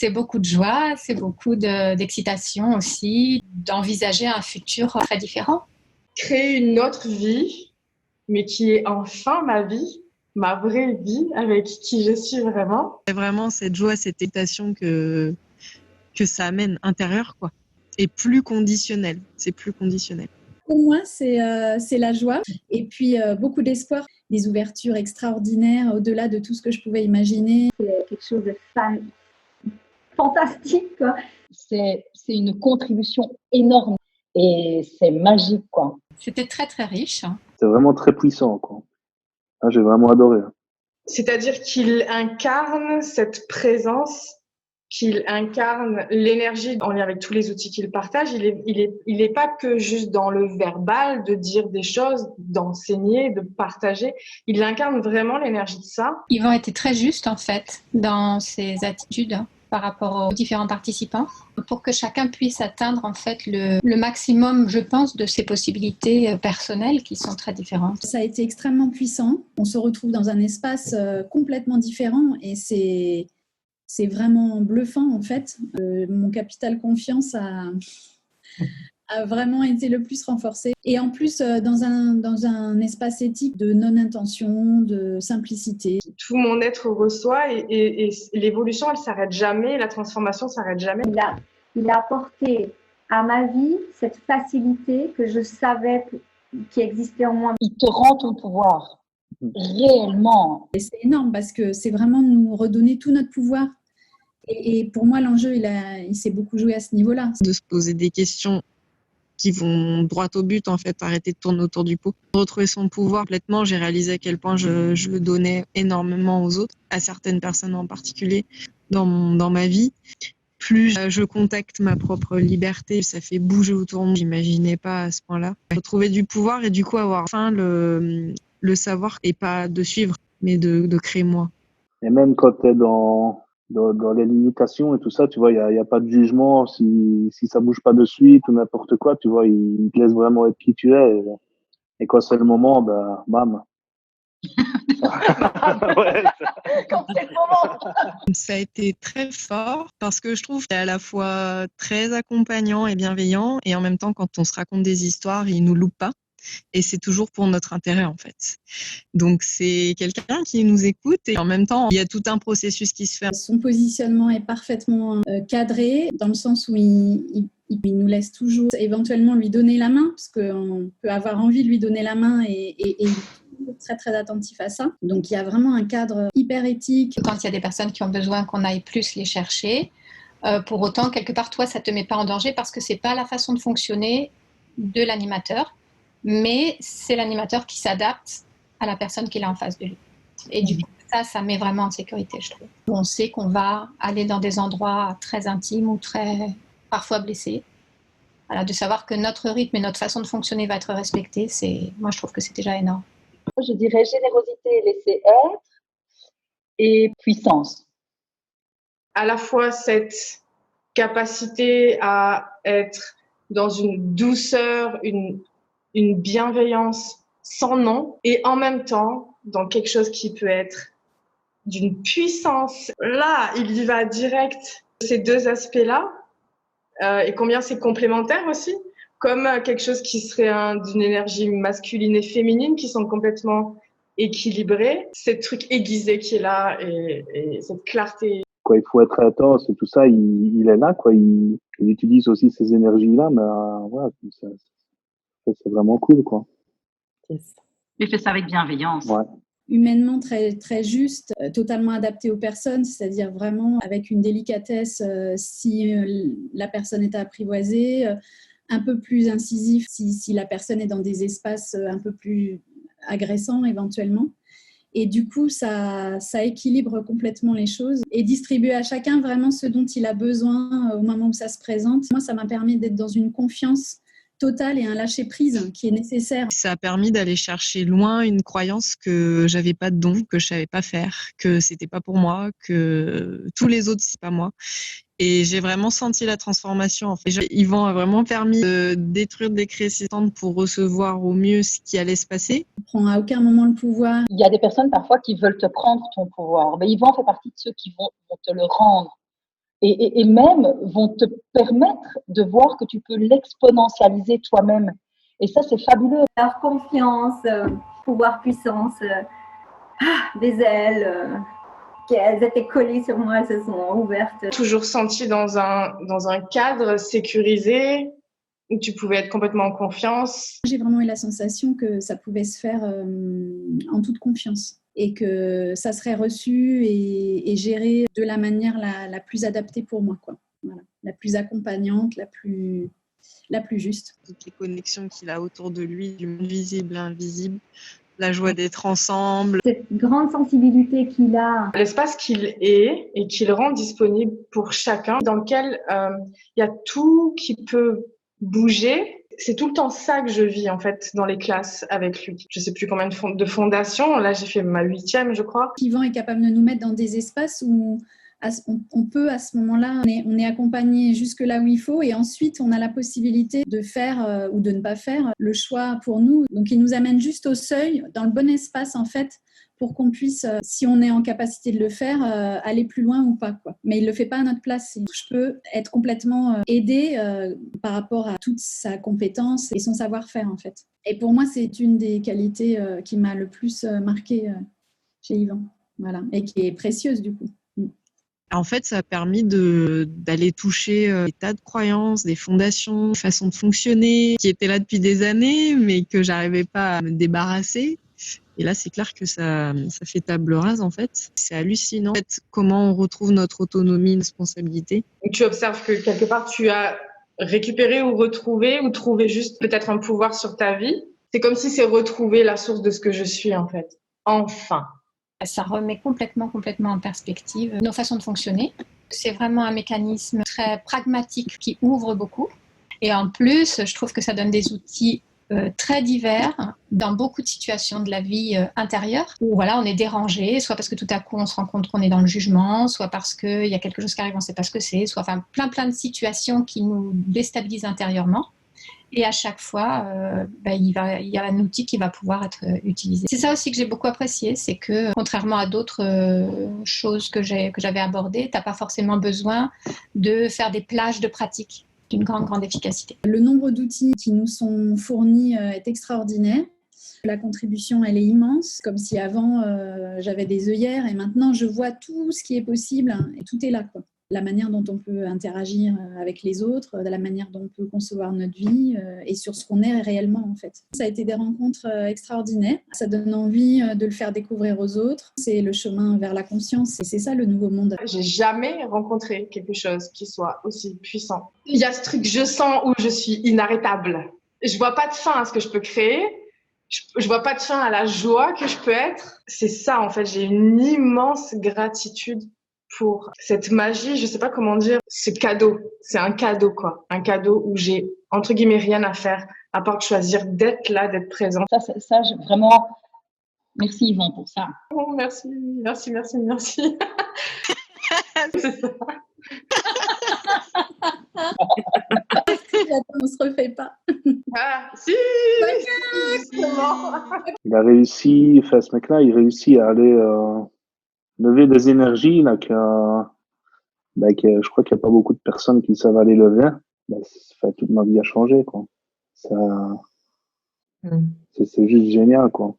C'est beaucoup de joie, c'est beaucoup d'excitation aussi, d'envisager un futur très différent. Créer une autre vie, mais qui est enfin ma vie, ma vraie vie, avec qui je suis vraiment. C'est vraiment cette joie, cette excitation que ça amène intérieur, quoi. Et plus conditionnel. C'est plus conditionnel. Pour moi, c'est la joie et puis beaucoup d'espoir, des ouvertures extraordinaires au-delà de tout ce que je pouvais imaginer. C'est quelque chose de fantastique, quoi. C'est une contribution énorme et c'est magique, quoi. C'était très très riche. C'est vraiment très puissant, quoi. Ah, j'ai vraiment adoré. C'est-à-dire qu'il incarne cette présence, qu'il incarne l'énergie en lien avec tous les outils qu'il partage. Il est pas que juste dans le verbal, de dire des choses, d'enseigner, de partager. Il incarne vraiment l'énergie de ça. Yvan était très juste en fait dans ses attitudes par rapport aux différents participants pour que chacun puisse atteindre en fait le maximum, je pense, de ses possibilités personnelles qui sont très différentes. Ça a été extrêmement puissant. On se retrouve dans un espace complètement différent et c'est vraiment bluffant en fait. Mon capital confiance a vraiment été le plus renforcé. Et en plus, dans un espace éthique de non-intention, de simplicité. Tout mon être reçoit et l'évolution, elle s'arrête jamais, la transformation s'arrête jamais. Il a apporté à ma vie cette facilité que je savais qui existait en moi. Il te rend ton pouvoir, réellement. Et c'est énorme parce que c'est vraiment nous redonner tout notre pouvoir. Et pour moi, l'enjeu, il s'est beaucoup joué à ce niveau-là. De se poser des questions qui vont droit au but, en fait, arrêter de tourner autour du pot. Retrouver son pouvoir complètement, j'ai réalisé à quel point je le donnais énormément aux autres, à certaines personnes en particulier dans ma vie. Plus je contacte ma propre liberté, ça fait bouger autour de moi, j'imaginais pas à ce point-là. Retrouver du pouvoir et du coup avoir enfin le savoir et pas de suivre, mais de créer moi. Et même quand tu es dans les limitations et tout ça, tu vois, il y a pas de jugement si ça bouge pas de suite ou n'importe quoi, tu vois, il te laisse vraiment être qui tu es. Et quand c'est le moment, ben, bam. Ouais. Quand c'est le moment. Ça a été très fort parce que je trouve qu'il est à la fois très accompagnant et bienveillant et en même temps, quand on se raconte des histoires, il nous loupe pas. Et c'est toujours pour notre intérêt, en fait. Donc, c'est quelqu'un qui nous écoute et en même temps, il y a tout un processus qui se fait. Son positionnement est parfaitement cadré dans le sens où il nous laisse toujours éventuellement lui donner la main parce qu'on peut avoir envie de lui donner la main et il est très, très attentif à ça. Donc, il y a vraiment un cadre hyper éthique. Quand il y a des personnes qui ont besoin qu'on aille plus les chercher, pour autant, quelque part, toi, ça ne te met pas en danger parce que ce n'est pas la façon de fonctionner de l'animateur. Mais c'est l'animateur qui s'adapte à la personne qu'il a en face de lui. Et du coup, ça met vraiment en sécurité, je trouve. On sait qu'on va aller dans des endroits très intimes ou très, parfois blessés. Voilà, de savoir que notre rythme et notre façon de fonctionner va être respectée, moi, je trouve que c'est déjà énorme. Je dirais générosité, laisser être et puissance. À la fois cette capacité à être dans une douceur, une bienveillance sans nom et en même temps dans quelque chose qui peut être d'une puissance. Là, il y va direct. Ces deux aspects-là et combien c'est complémentaire aussi, comme quelque chose qui serait d'une énergie masculine et féminine qui sont complètement équilibrés. Ce truc aiguisé qui est là et cette clarté. Quoi, il faut être intense et tout ça, il est là, quoi. Il utilise aussi ces énergies-là, mais voilà, c'est vraiment cool, quoi. Yes. Il fait ça avec bienveillance. Ouais. Humainement très, très juste, totalement adapté aux personnes, c'est-à-dire vraiment avec une délicatesse si la personne est apprivoisée, un peu plus incisif si la personne est dans des espaces un peu plus agressants éventuellement. Et du coup, ça équilibre complètement les choses et distribuer à chacun vraiment ce dont il a besoin au moment où ça se présente. Moi, ça m'a permis d'être dans une confiance totale et un lâcher-prise qui est nécessaire. Ça a permis d'aller chercher loin une croyance que j'avais pas de don, que je savais pas faire, que c'était pas pour moi, que tous les autres, c'est pas moi. Et j'ai vraiment senti la transformation. En fait, Yvan a vraiment permis de détruire des créanciers pour recevoir au mieux ce qui allait se passer. On prend à aucun moment le pouvoir. Il y a des personnes parfois qui veulent te prendre ton pouvoir. Mais Yvan fait partie de ceux qui vont te le rendre. et même vont te permettre de voir que tu peux l'exponentialiser toi-même. Et ça, c'est fabuleux. Leur confiance, pouvoir, puissance, des ailes, elles étaient collées sur moi, elles se sont ouvertes. Toujours senti dans un cadre sécurisé, où tu pouvais être complètement en confiance. J'ai vraiment eu la sensation que ça pouvait se faire en toute confiance et que ça serait reçu et géré de la manière la plus adaptée pour moi, quoi. Voilà. La plus accompagnante, la plus juste. Toutes les connexions qu'il a autour de lui, du monde visible à invisible, la joie d'être ensemble. Cette grande sensibilité qu'il a. L'espace qu'il est et qu'il rend disponible pour chacun, dans lequel il y a tout qui peut bouger. C'est tout le temps ça que je vis en fait dans les classes avec lui. Je sais plus combien de fondations. Là, j'ai fait ma 8e, je crois. Yvan est capable de nous mettre dans des espaces où on peut à ce moment-là, on est accompagné jusque là où il faut et ensuite on a la possibilité de faire ou de ne pas faire le choix pour nous. Donc il nous amène juste au seuil, dans le bon espace en fait, pour qu'on puisse, si on est en capacité de le faire, aller plus loin ou pas, quoi. Mais il le fait pas à notre place. Je peux être complètement aidée par rapport à toute sa compétence et son savoir-faire en fait. Et pour moi, c'est une des qualités qui m'a le plus marquée chez Yvan. Voilà. Et qui est précieuse du coup. En fait, ça a permis d'aller toucher des tas de croyances, des fondations, des façons de fonctionner qui étaient là depuis des années, mais que j'arrivais pas à me débarrasser. Et là, c'est clair que ça fait table rase, en fait. C'est hallucinant. En fait, comment on retrouve notre autonomie, notre responsabilité. Tu observes que quelque part, tu as récupéré ou retrouvé ou trouvé juste peut-être un pouvoir sur ta vie. C'est comme si c'est retrouver la source de ce que je suis, en fait. Enfin. Ça remet complètement en perspective nos façons de fonctionner. C'est vraiment un mécanisme très pragmatique qui ouvre beaucoup. Et en plus, je trouve que ça donne des outils très divers dans beaucoup de situations de la vie intérieure où voilà, on est dérangé, soit parce que tout à coup on se rend compte qu'on est dans le jugement, soit parce qu'il y a quelque chose qui arrive, on ne sait pas ce que c'est, soit enfin plein de situations qui nous déstabilisent intérieurement. Et à chaque fois, il y a un outil qui va pouvoir être utilisé. C'est ça aussi que j'ai beaucoup apprécié, c'est que contrairement à d'autres choses que j'avais abordées, tu n'as pas forcément besoin de faire des plages de pratique d'une grande efficacité. Le nombre d'outils qui nous sont fournis est extraordinaire. La contribution, elle est immense, comme si avant, j'avais des œillères et maintenant, je vois tout ce qui est possible et tout est là, quoi. La manière dont on peut interagir avec les autres, la manière dont on peut concevoir notre vie et sur ce qu'on est réellement en fait. Ça a été des rencontres extraordinaires. Ça donne envie de le faire découvrir aux autres. C'est le chemin vers la conscience et c'est ça le nouveau monde. J'ai jamais rencontré quelque chose qui soit aussi puissant. Il y a ce truc je sens où je suis inarrêtable. Je vois pas de fin à ce que je peux créer. Je vois pas de fin à la joie que je peux être. C'est ça en fait. J'ai une immense gratitude pour cette magie, je sais pas comment dire, ce cadeau. C'est un cadeau, quoi. Un cadeau où j'ai, entre guillemets, rien à faire, à part que choisir d'être là, d'être présent. Ça, vraiment, merci Yvan pour ça. Oh, merci. C'est ça. On se refait pas. Ah, si, Il a réussi, enfin, ce mec-là, il réussit à aller lever des énergies là que je crois qu'il n'y a pas beaucoup de personnes qui savent aller lever. Toute ma vie a changé, quoi. C'est juste génial, quoi.